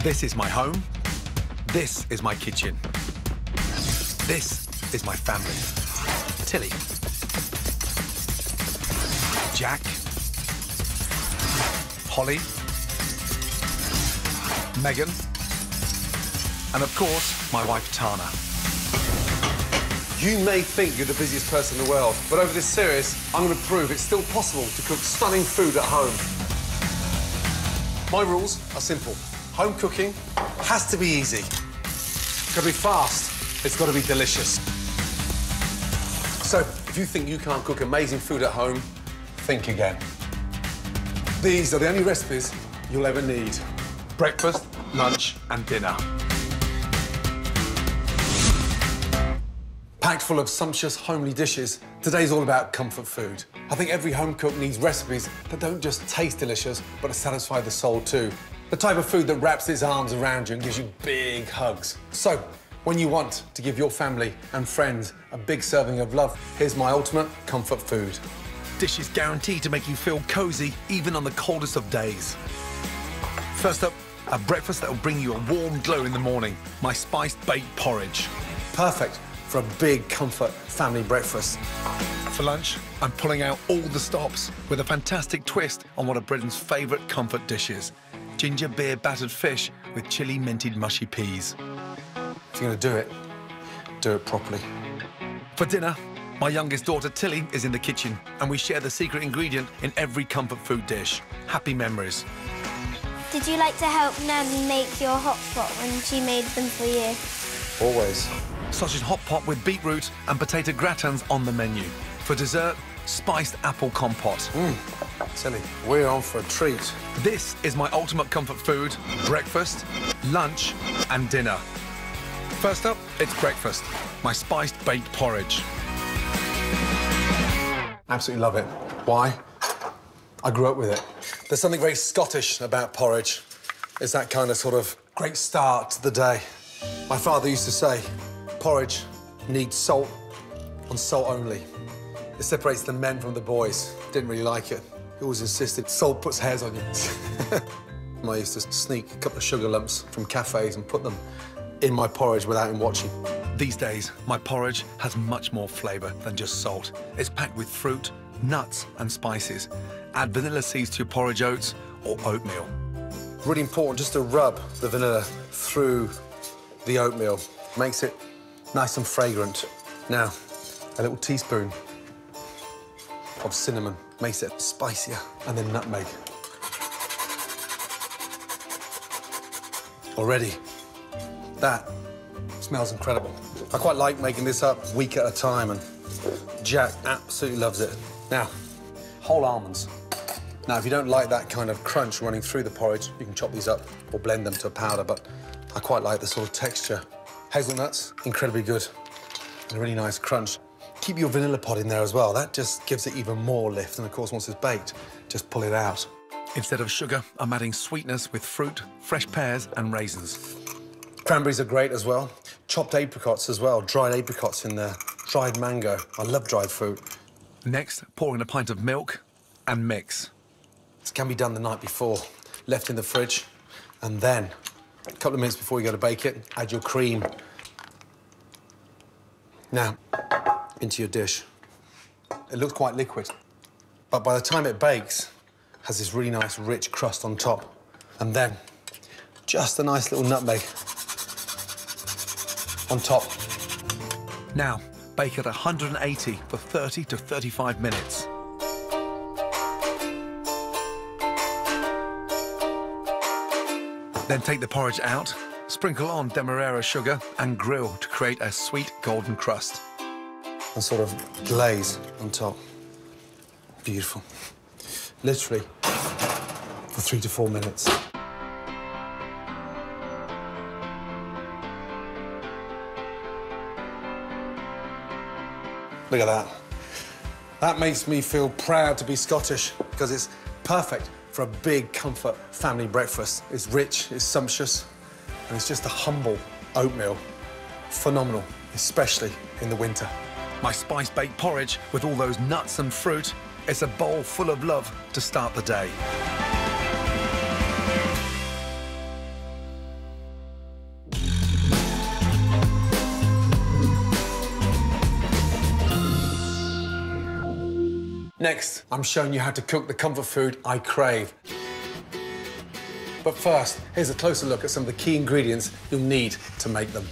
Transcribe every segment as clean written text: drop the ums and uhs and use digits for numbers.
This is my home. This is my kitchen. This is my family. Tilly. Jack. Holly. Megan. And of course, my wife, Tana. You may think you're the busiest person in the world, but over this series, I'm going to prove it's still possible to cook stunning food at home. My rules are simple. Home cooking has to be easy. It's got to be fast. It's got to be delicious. So, if you think you can't cook amazing food at home, think again. These are the only recipes you'll ever need. Breakfast, lunch, and dinner. Packed full of sumptuous, homely dishes, today's all about comfort food. I think every home cook needs recipes that don't just taste delicious, but to satisfy the soul too. The type of food that wraps its arms around you and gives you big hugs. So, when you want to give your family and friends a big serving of love, here's my ultimate comfort food. Dishes guaranteed to make you feel cozy, even on the coldest of days. First up, a breakfast that will bring you a warm glow in the morning. My spiced baked porridge. Perfect for a big comfort family breakfast. For lunch, I'm pulling out all the stops with a fantastic twist on one of Britain's favourite comfort dishes. Ginger beer battered fish with chilli minted mushy peas. If you're going to do it properly. For dinner, my youngest daughter Tilly is in the kitchen and we share the secret ingredient in every comfort food dish. Happy memories. Did you like to help Nan make your hot pot when she made them for you? Always. Sausage hot pot with beetroot and potato gratins on the menu. For dessert, spiced apple compote. Tilly, we're on for a treat. This is my ultimate comfort food, breakfast, lunch and dinner. First up, it's breakfast, my spiced baked porridge. Absolutely love it. Why? I grew up with it. There's something very Scottish about porridge. It's that kind of sort of great start to the day. My father used to say, porridge needs salt and salt only. It separates the men from the boys. Didn't really like it. He always insisted, salt puts hairs on you. I used to sneak a couple of sugar lumps from cafes and put them in my porridge without him watching. These days, my porridge has much more flavour than just salt. It's packed with fruit, nuts and spices. Add vanilla seeds to your porridge oats or oatmeal. Really important just to rub the vanilla through the oatmeal. Makes it nice and fragrant. Now, a little teaspoon of cinnamon makes it spicier, and then nutmeg. Already, that smells incredible. I quite like making this up week at a time, and Jack absolutely loves it. Now, whole almonds. Now, if you don't like that kind of crunch running through the porridge, you can chop these up or blend them to a powder, but I quite like the sort of texture. Hazelnuts, incredibly good, and a really nice crunch. Keep your vanilla pod in there as well. That just gives it even more lift, and of course, once it's baked, just pull it out. Instead of sugar, I'm adding sweetness with fruit, fresh pears and raisins. Cranberries are great as well. Chopped apricots as well, dried apricots in there. Dried mango. I love dried fruit. Next, pour in a pint of milk and mix. This can be done the night before, left in the fridge, and then, a couple of minutes before you go to bake it, add your cream. Now, into your dish. It looks quite liquid, but by the time it bakes, it has this really nice, rich crust on top. And then, just a nice little nutmeg on top. Now, bake at 180 for 30 to 35 minutes. Then take the porridge out, sprinkle on demerara sugar and grill to create a sweet golden crust. And sort of glaze on top. Beautiful. Literally for 3 to 4 minutes. Look at that. That makes me feel proud to be Scottish because it's perfect for a big comfort family breakfast. It's rich, it's sumptuous, and it's just a humble oatmeal. Phenomenal, especially in the winter. My spice baked porridge with all those nuts and fruit. It's a bowl full of love to start the day. Next, I'm showing you how to cook the comfort food I crave. But first, here's a closer look at some of the key ingredients you'll need to make them.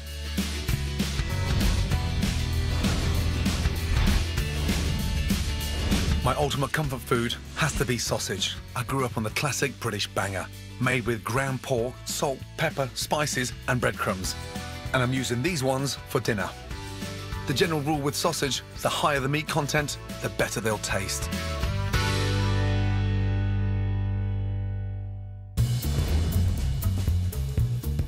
My ultimate comfort food has to be sausage. I grew up on the classic British banger, made with ground pork, salt, pepper, spices and breadcrumbs. And I'm using these ones for dinner. The general rule with sausage, the higher the meat content, the better they'll taste.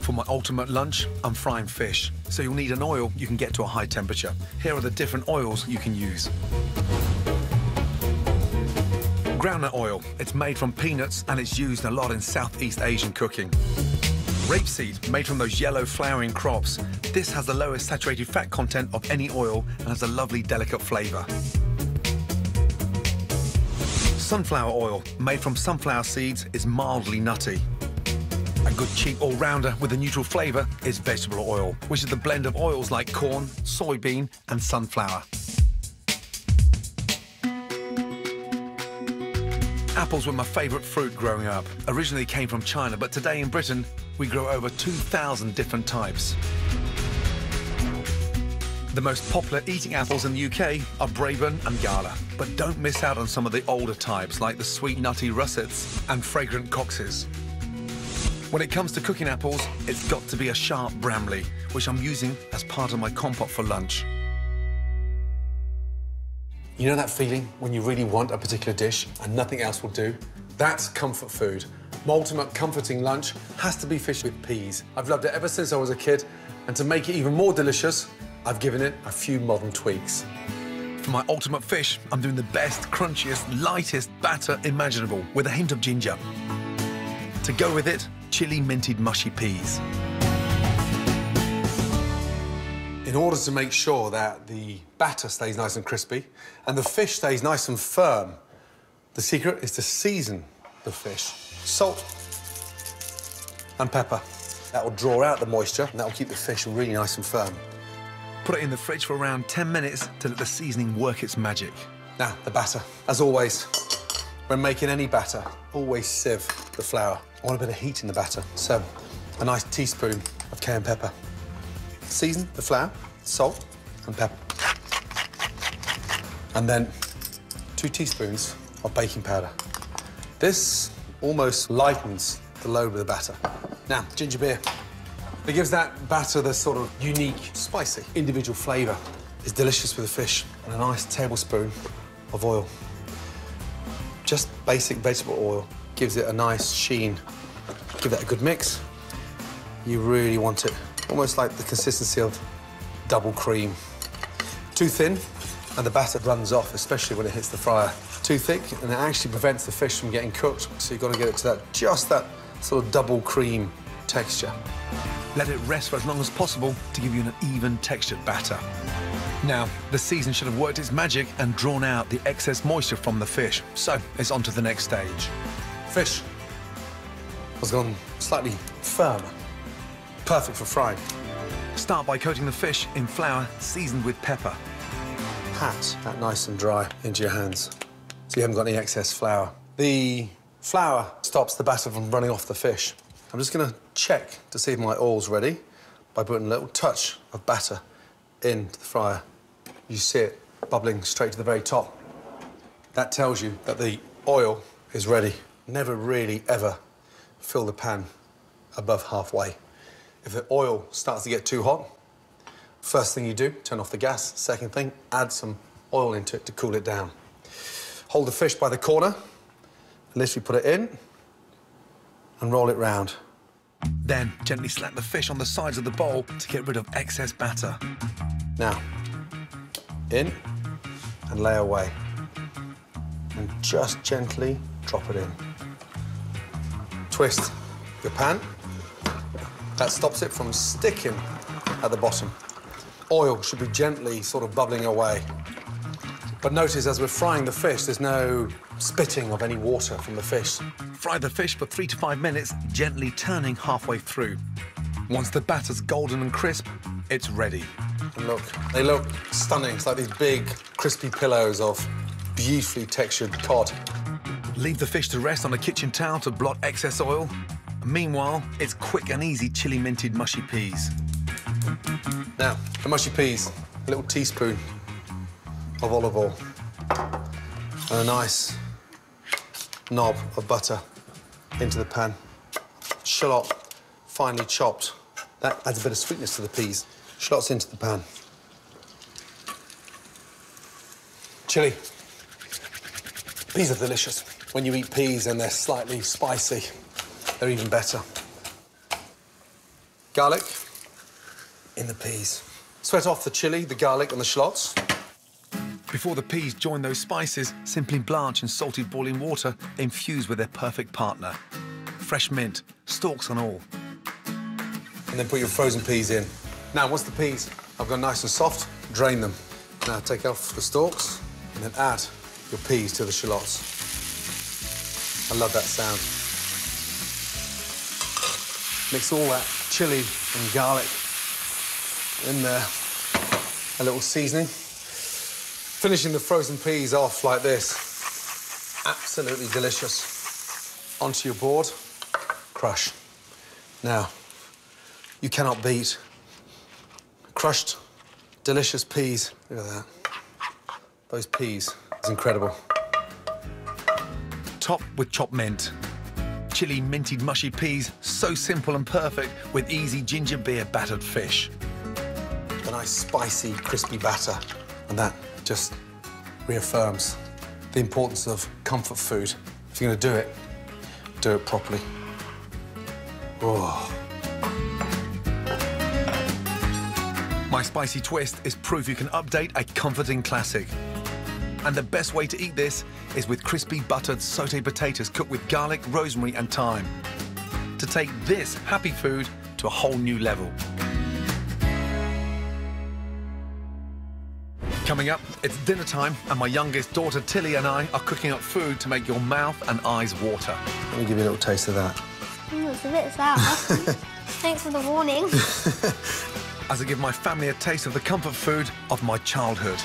For my ultimate lunch, I'm frying fish, so you'll need an oil you can get to a high temperature. Here are the different oils you can use. Groundnut oil, it's made from peanuts and it's used a lot in Southeast Asian cooking. Rapeseed, made from those yellow flowering crops. This has the lowest saturated fat content of any oil and has a lovely, delicate flavour. Sunflower oil, made from sunflower seeds, is mildly nutty. A good cheap all-rounder with a neutral flavour is vegetable oil, which is the blend of oils like corn, soybean and sunflower. Apples were my favourite fruit growing up. Originally came from China, but today in Britain, we grow over 2,000 different types. The most popular eating apples in the UK are Braeburn and Gala, but don't miss out on some of the older types like the sweet nutty russets and fragrant coxes. When it comes to cooking apples, it's got to be a sharp Bramley, which I'm using as part of my compote for lunch. You know that feeling when you really want a particular dish and nothing else will do? That's comfort food. My ultimate comforting lunch has to be fish with peas. I've loved it ever since I was a kid, and to make it even more delicious, I've given it a few modern tweaks. For my ultimate fish, I'm doing the best, crunchiest, lightest batter imaginable with a hint of ginger. To go with it, chili minted mushy peas. In order to make sure that the batter stays nice and crispy and the fish stays nice and firm, the secret is to season the fish. Salt and pepper. That will draw out the moisture and that will keep the fish really nice and firm. Put it in the fridge for around 10 minutes to let the seasoning work its magic. Now, the batter. As always, when making any batter, always sieve the flour. I want a bit of heat in the batter, so a nice teaspoon of cayenne pepper. Season the flour, salt and pepper. And then 2 teaspoons of baking powder. This almost lightens the load of the batter. Now, ginger beer. It gives that batter the sort of unique, spicy, individual flavour. It's delicious with the fish. And a nice tablespoon of oil. Just basic vegetable oil gives it a nice sheen. Give that a good mix. You really want it. Almost like the consistency of double cream. Too thin, and the batter runs off, especially when it hits the fryer. Too thick, and it actually prevents the fish from getting cooked. So you've got to get it to that, just that sort of double cream texture. Let it rest for as long as possible to give you an even textured batter. Now, the season should have worked its magic and drawn out the excess moisture from the fish. So it's on to the next stage. Fish has gone slightly firmer. Perfect for frying. Start by coating the fish in flour seasoned with pepper. Pat that nice and dry into your hands so you haven't got any excess flour. The flour stops the batter from running off the fish. I'm just going to check to see if my oil's ready by putting a little touch of batter into the fryer. You see it bubbling straight to the very top. That tells you that the oil is ready. Never really, ever fill the pan above halfway. If the oil starts to get too hot, first thing you do, turn off the gas. Second thing, add some oil into it to cool it down. Hold the fish by the corner, literally put it in, and roll it round. Then gently slap the fish on the sides of the bowl to get rid of excess batter. Now, in and lay away. And just gently drop it in. Twist your pan. That stops it from sticking at the bottom. Oil should be gently sort of bubbling away. But notice as we're frying the fish, there's no spitting of any water from the fish. Fry the fish for 3 to 5 minutes, gently turning halfway through. Once the batter's golden and crisp, it's ready. And look, they look stunning. It's like these big, crispy pillows of beautifully textured cod. Leave the fish to rest on a kitchen towel to blot excess oil. Meanwhile, it's quick and easy chili minted mushy peas. Now, the mushy peas, a little teaspoon of olive oil and a nice knob of butter into the pan. Shallot, finely chopped. That adds a bit of sweetness to the peas. Shallots into the pan. Chili. Peas are delicious. When you eat peas and they're slightly spicy, they're even better. Garlic in the peas. Sweat off the chili, the garlic and the shallots. Before the peas join those spices, simply blanch in salted boiling water, infused with their perfect partner. Fresh mint, stalks and all. And then put your frozen peas in. Now, once the peas have gone nice and soft, drain them. Now, take off the stalks and then add your peas to the shallots. I love that sound. Mix all that chili and garlic in there. A little seasoning. Finishing the frozen peas off like this. Absolutely delicious. Onto your board, crush. Now, you cannot beat crushed, delicious peas. Look at that. Those peas, it's incredible. Top with chopped mint. Chili minted mushy peas, so simple and perfect with easy ginger beer battered fish. A nice spicy, crispy batter. And that just reaffirms the importance of comfort food. If you're gonna do it properly. Oh. My spicy twist is proof you can update a comforting classic. And the best way to eat this is with crispy buttered sauté potatoes cooked with garlic, rosemary and thyme. To take this happy food to a whole new level. Coming up, it's dinner time and my youngest daughter Tilly and I are cooking up food to make your mouth and eyes water. Let me give you a little taste of that. It's a bit sour. Thanks for the warning. As I give my family a taste of the comfort food of my childhood.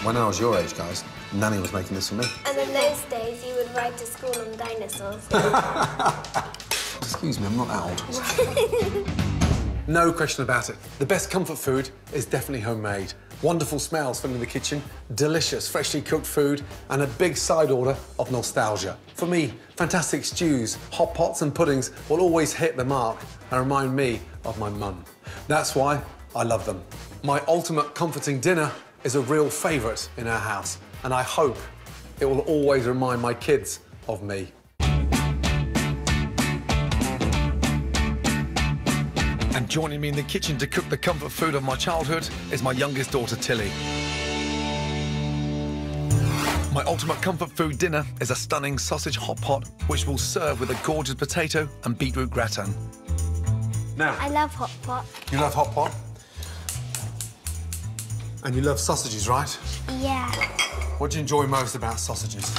When I was your age, guys, Nanny was making this for me. And in those days, you would ride to school on dinosaurs. Excuse me, I'm not that old. No question about it. The best comfort food is definitely homemade. Wonderful smells filling the kitchen, delicious, freshly cooked food, and a big side order of nostalgia. For me, fantastic stews, hot pots and puddings will always hit the mark and remind me of my mum. That's why I love them. My ultimate comforting dinner is a real favourite in our house, and I hope it will always remind my kids of me. And joining me in the kitchen to cook the comfort food of my childhood is my youngest daughter, Tilly. My ultimate comfort food dinner is a stunning sausage hot pot, which we'll serve with a gorgeous potato and beetroot gratin. Now, I love hot pot. you love hot pot? And you love sausages, right? Yeah. What do you enjoy most about sausages?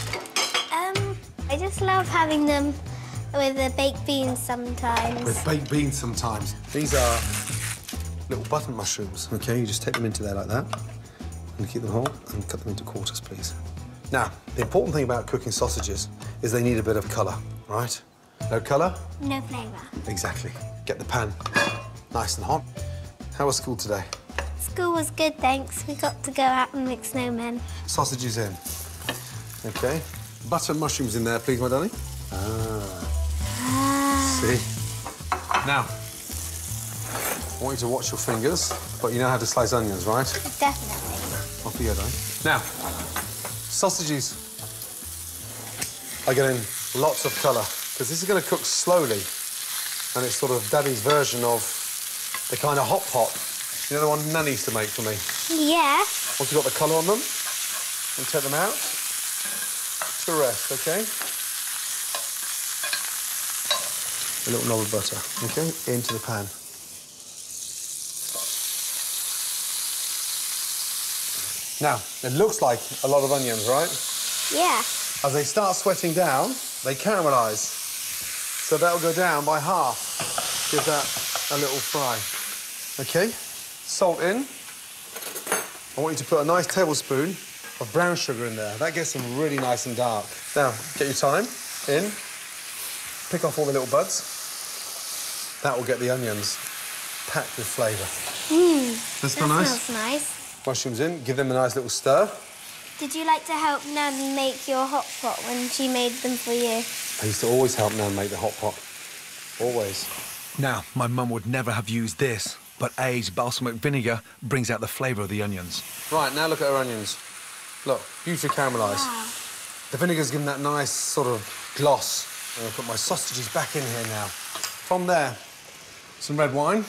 I just love having them with the baked beans sometimes. With baked beans sometimes. These are little button mushrooms, OK? You just take them into there like that and keep them whole and cut them into quarters, please. Now, the important thing about cooking sausages is they need a bit of colour, right? No colour? No flavour. Exactly. Get the pan nice and hot. How was school today? School was good, thanks. We got to go out and make snowmen. Sausages in. OK. Butter and mushrooms in there, please, my darling. See? Now, I want you to watch your fingers, but you know how to slice onions, right? Definitely. Off you go, darling. Now, sausages are getting lots of colour, because this is going to cook slowly, and it's sort of Daddy's version of the kind of hot pot. You know the one Nanny used to make for me? Yeah. Once you've got the colour on them, and take them out to rest, OK? A little knob of butter, OK? Into the pan. Now, it looks like a lot of onions, right? Yeah. As they start sweating down, they caramelise. So that'll go down by half. Give that a little fry. OK? Salt in. I want you to put a nice tablespoon of brown sugar in there. That gets them really nice and dark. Now, get your thyme in. Pick off all the little buds. That will get the onions packed with flavour. That smell nice? That smells nice. Mushrooms in, give them a nice little stir. Did you like to help Nan make your hot pot when she made them for you? I used to always help Nan make the hot pot. Always. Now, my mum would never have used this, but aged balsamic vinegar brings out the flavour of the onions. Right, now look at our onions. Look, beautifully caramelised. Wow. The vinegar's given that nice sort of gloss. I'm going to put my sausages back in here now. From there, some red wine.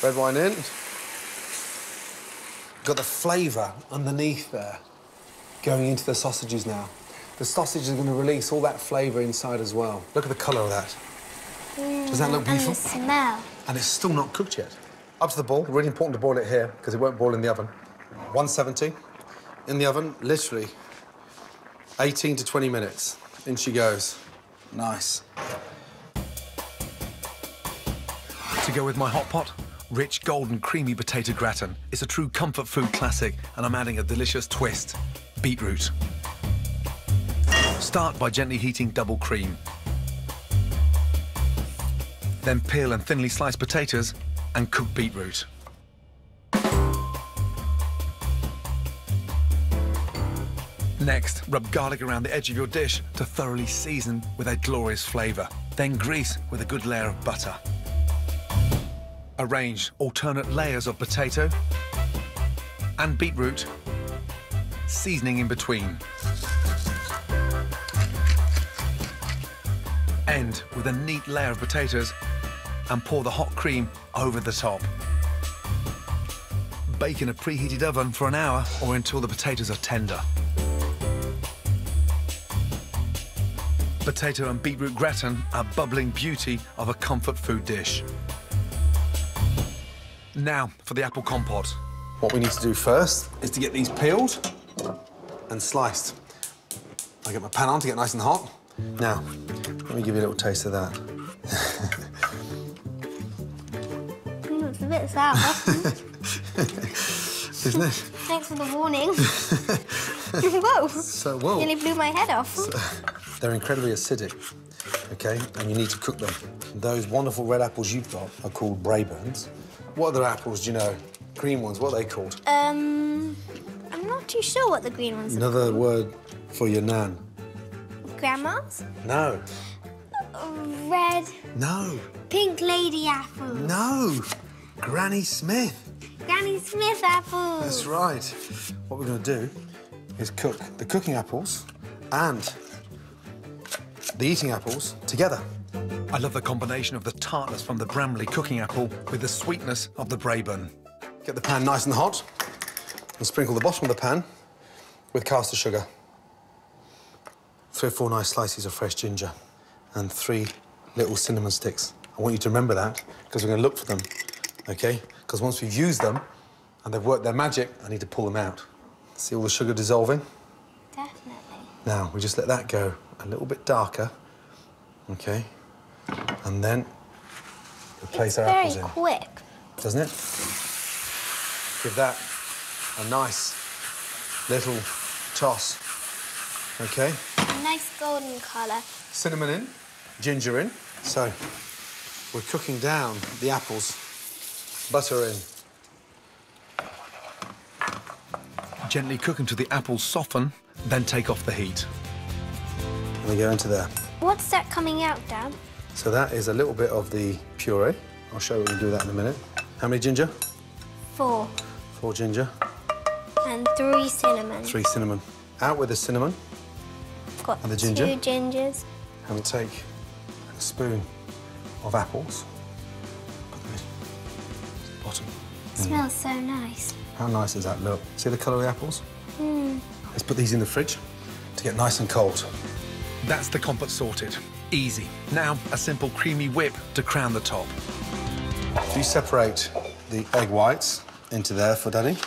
Red wine in. Got the flavour underneath there going into the sausages now. The sausages are going to release all that flavour inside as well. Look at the colour of that. Does that look beautiful? And the smell. And it's still not cooked yet. Up to the boil. Really important to boil it here because it won't boil in the oven. 170 in the oven, literally 18 to 20 minutes. In she goes. Nice. To go with my hot pot, rich, golden, creamy potato gratin. It's a true comfort food classic, and I'm adding a delicious twist: beetroot. Start by gently heating double cream. Then peel and thinly slice potatoes and cook beetroot. Next, rub garlic around the edge of your dish to thoroughly season with a glorious flavour. Then grease with a good layer of butter. Arrange alternate layers of potato and beetroot, seasoning in between. End with a neat layer of potatoes and pour the hot cream over the top. Bake in a preheated oven for an hour or until the potatoes are tender. Potato and beetroot gratin are bubbling beauty of a comfort food dish. Now for the apple compote. What we need to do first is to get these peeled and sliced. I get my pan on to get nice and hot. Now, let me give you a little taste of that. It's a bit sour. Isn't it? Thanks for the warning. Whoa. So, whoa. Nearly blew my head off. They're incredibly acidic, OK? And you need to cook them. Those wonderful red apples you've got are called Braeburns. What other apples do you know? Green ones, what are they called? I'm not too sure what the green ones are. Another word for your nan. Grandma's? No. Red. No. Pink lady apple. No. Granny Smith. Granny Smith apples. That's right. What we're going to do is cook the cooking apples and the eating apples together. I love the combination of the tartness from the Bramley cooking apple with the sweetness of the Braeburn. Get the pan nice and hot and sprinkle the bottom of the pan with caster sugar. 3 or 4 nice slices of fresh ginger and 3 little cinnamon sticks. I want you to remember that because we're going to look for them, OK? Because once we've used them and they've worked their magic, I need to pull them out. See all the sugar dissolving? Definitely. Now, we just let that go a little bit darker, OK? And then we place our apples in. Very quick. Doesn't it? Give that a nice little toss, OK? A nice golden colour. Cinnamon in, ginger in. So, we're cooking down the apples. Butter in. Gently cook until the apples soften, then take off the heat. And they go into there. What's that coming out, Dad? So that is a little bit of the puree. I'll show you we can do that in a minute. How many ginger? 4. 4 ginger. And 3 cinnamon. 3 cinnamon. Out with the cinnamon. Got And the ginger? 2 gingers. And we take a spoon of apples. Put them in the bottom. Smells so nice. How nice does that look? See the colour of the apples? Let's put these in the fridge to get nice and cold. That's the compote sorted. Easy. Now, a simple creamy whip to crown the top. If you separate the egg whites into there for Daddy.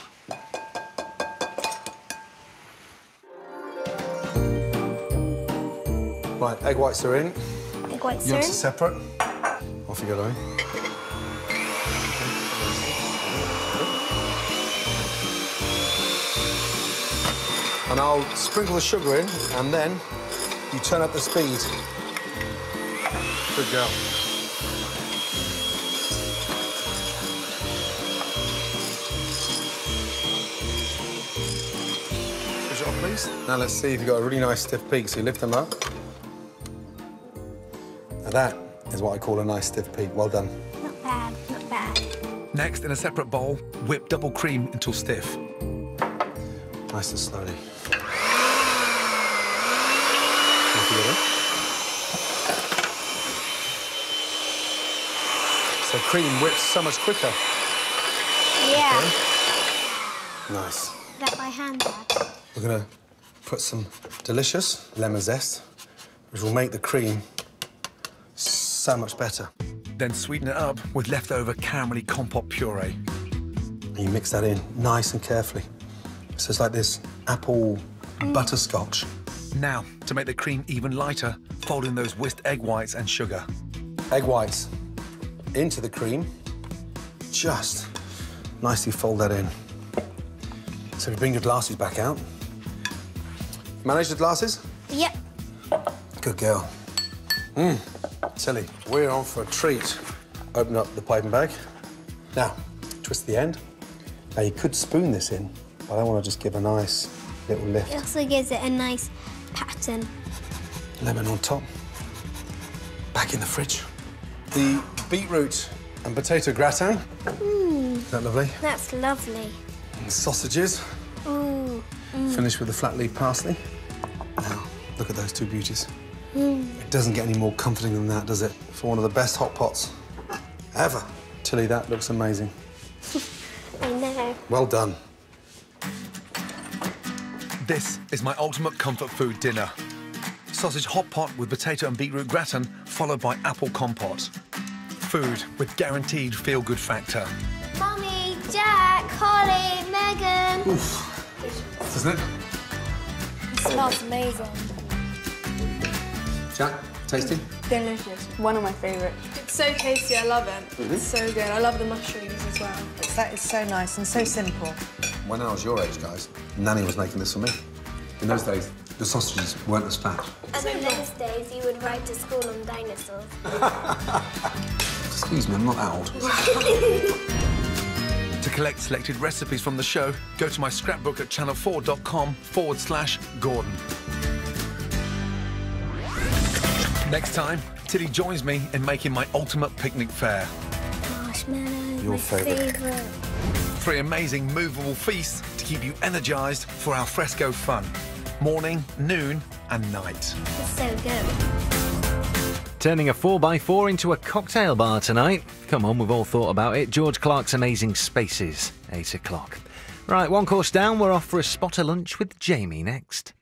Right, egg whites are in. Egg whites are Yolks are in. separate. Off you go, Daddy. And I'll sprinkle the sugar in, and then you turn up the speed. Good girl. Push it off, please. Now let's see if you've got a really nice stiff peak. So you lift them up. Now that is what I call a nice stiff peak. Well done. Not bad, not bad. Next, in a separate bowl, whip double cream until stiff. Nice and slowly. So cream whips so much quicker. Yeah. Okay. Nice. That by hand, Dad. We're gonna put some delicious lemon zest, which will make the cream so much better. Then sweeten it up with leftover caramelly compote puree. And you mix that in nice and carefully. So it's like this apple butterscotch. Now, to make the cream even lighter, fold in those whisked egg whites and sugar. Egg whites into the cream. Just nicely fold that in. So we bring your glasses back out. Manage the glasses? Yep. Good girl. Tilly, we're on for a treat. Open up the piping bag. Now, twist the end. Now, you could spoon this in, but I want to just give a nice little lift. It also gives it a nice pattern. Lemon on top. Back in the fridge. The beetroot and potato gratin. Is that lovely? That's lovely. And sausages. Ooh. Finished with the flat leaf parsley. Now, look at those two beauties. It doesn't get any more comforting than that, does it? For one of the best hot pots ever. Tilly, that looks amazing. I know. Well done. This is my ultimate comfort food dinner. Sausage hot pot with potato and beetroot gratin, followed by apple compote. Food with guaranteed feel-good factor. Mummy, Jack, Holly, Megan. Oof. Doesn't it? It smells amazing. Jack, tasty? Delicious. One of my favourites. It's so tasty, I love it. It's so good. I love the mushrooms as well. That is so nice and so simple. When I was your age, guys, Nanny was making this for me. In those days, the sausages weren't as fat. And in those days, you would ride to school on dinosaurs. Excuse me, I'm not that old. To collect selected recipes from the show, go to my scrapbook at channel4.com/Gordon. Next time, Tilly joins me in making my ultimate picnic fare. Marshmallow, Your my favourite. 3 amazing movable feasts to keep you energised for al fresco fun. Morning, noon and night. It's so good. Turning a 4x4 into a cocktail bar tonight. Come on, we've all thought about it. George Clark's Amazing Spaces, 8 o'clock. Right, one course down, we're off for a spotter lunch with Jamie next.